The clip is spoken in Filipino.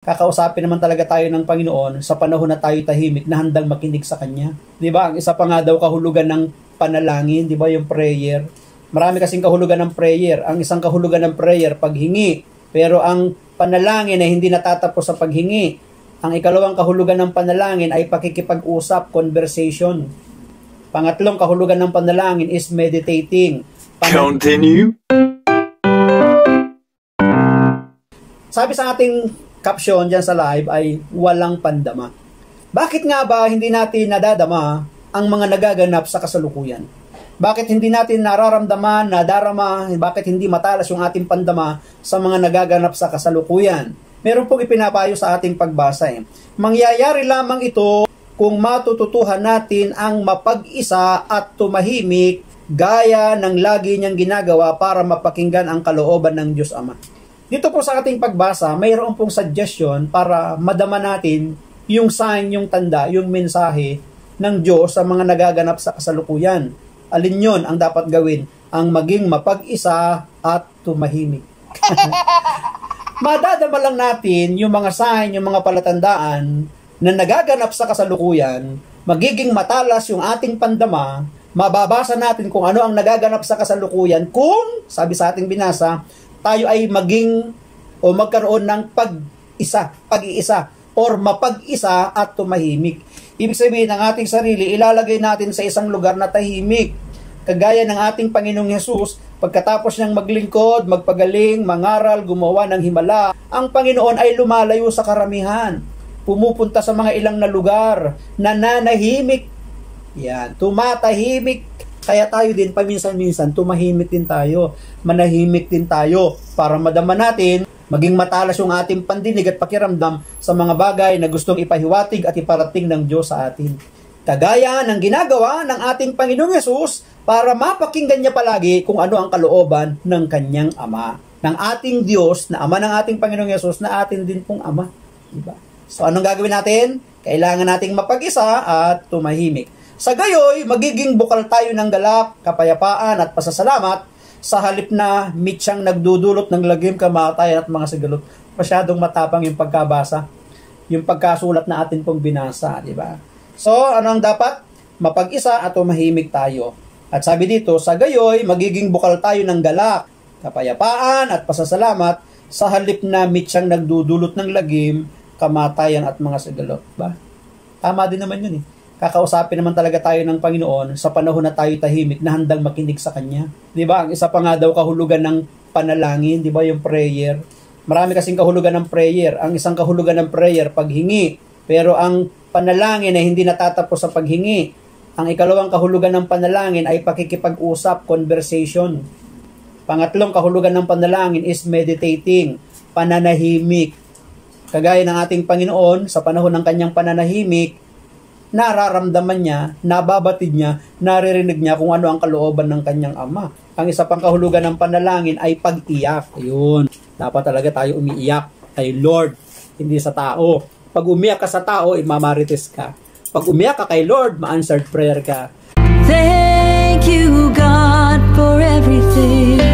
Kakausapin naman talaga tayo ng Panginoon sa panahon na tayo tahimik na handang makinig sa Kanya. Di ba? Ang isa pa nga daw kahulugan ng panalangin, di ba, yung prayer. Marami kasing kahulugan ng prayer. Ang isang kahulugan ng prayer, paghingi. Pero ang panalangin ay hindi natatapos sa paghingi. Ang ikalawang kahulugan ng panalangin ay pakikipag-usap, conversation. Pangatlong kahulugan ng panalangin is meditating. Continue. Sabi sa ating caption dyan sa live ay walang pandama. Bakit nga ba hindi natin nadadama ang mga nagaganap sa kasalukuyan? Bakit hindi natin nararamdaman, nadarama, bakit hindi matalas yung ating pandama sa mga nagaganap sa kasalukuyan? Meron pong ipinapayo sa ating pagbasa. Mangyayari lamang ito kung matututuhan natin ang mapag-isa at tumahimik gaya ng lagi niyang ginagawa para mapakinggan ang kalooban ng Diyos Ama. Dito po sa ating pagbasa, mayroon pong suggestion para madama natin yung sign, yung tanda, yung mensahe ng Diyos sa mga nagaganap sa kasalukuyan. Alin yon ang dapat gawin? Ang maging mapag-isa at tumahimik. Madadama lang natin yung mga sign, yung mga palatandaan na nagaganap sa kasalukuyan, magiging matalas yung ating pandama, mababasa natin kung ano ang nagaganap sa kasalukuyan kung, sabi sa ating binasa, tayo ay maging o magkaroon ng pag-iisa or mapag-isa at tumahimik. Ibig sabihin, ng ating sarili, ilalagay natin sa isang lugar na tahimik. Kagaya ng ating Panginoong Hesus, pagkatapos niyang maglingkod, magpagaling, mangaral, gumawa ng himala, ang Panginoon ay lumalayo sa karamihan. Pumupunta sa mga ilang na lugar, nananahimik. Yan, tumatahimik. Kaya tayo din, paminsan-minsan, tumahimik din tayo, manahimik din tayo para madama natin, maging matalas yung ating pandinig at pakiramdam sa mga bagay na gustong ipahiwatig at iparating ng Diyos sa atin. Kagaya ng ginagawa ng ating Panginoong Hesus para mapakinggan niya palagi kung ano ang kalooban ng kanyang Ama. Ng ating Diyos na Ama ng ating Panginoong Hesus na atin din pong Ama. Diba? So anong gagawin natin? Kailangan nating mapag-isa at tumahimik. Sa gayoy, magiging bukal tayo ng galak, kapayapaan at pasasalamat sa halip na mitsyang nagdudulot ng lagim, kamatayan at mga sigalot. Masyadong matapang yung pagkabasa, yung pagkasulat na atin pong binasa, di ba? So, ano ang dapat? Mapag-isa at tumahimik tayo. At sabi dito, sa gayoy, magiging bukal tayo ng galak, kapayapaan at pasasalamat sa halip na mitsyang nagdudulot ng lagim, kamatayan at mga sigalot. Ba? Tama din naman yun eh. Kakausapin naman talaga tayo ng Panginoon sa panahon na tayo tahimik na handang makinig sa Kanya. Di ba? Ang isa pa nga daw kahulugan ng panalangin, di ba, yung prayer. Marami kasing kahulugan ng prayer. Ang isang kahulugan ng prayer, paghingi. Pero ang panalangin ay hindi natatapos sa paghingi. Ang ikalawang kahulugan ng panalangin ay pakikipag-usap, conversation. Pangatlong kahulugan ng panalangin is meditating, pananahimik. Kagaya ng ating Panginoon, sa panahon ng Kanyang pananahimik, nararamdaman niya, nababatid niya, naririnig niya kung ano ang kalooban ng kanyang Ama. Ang isa pang kahulugan ng panalangin ay pag-iyak. Ayun, dapat talaga tayo umiiyak kay Lord, hindi sa tao. Pag umiyak ka sa tao, mamarites ka. Pag umiyak ka kay Lord, ma-answered prayer ka. Thank you, God, for everything.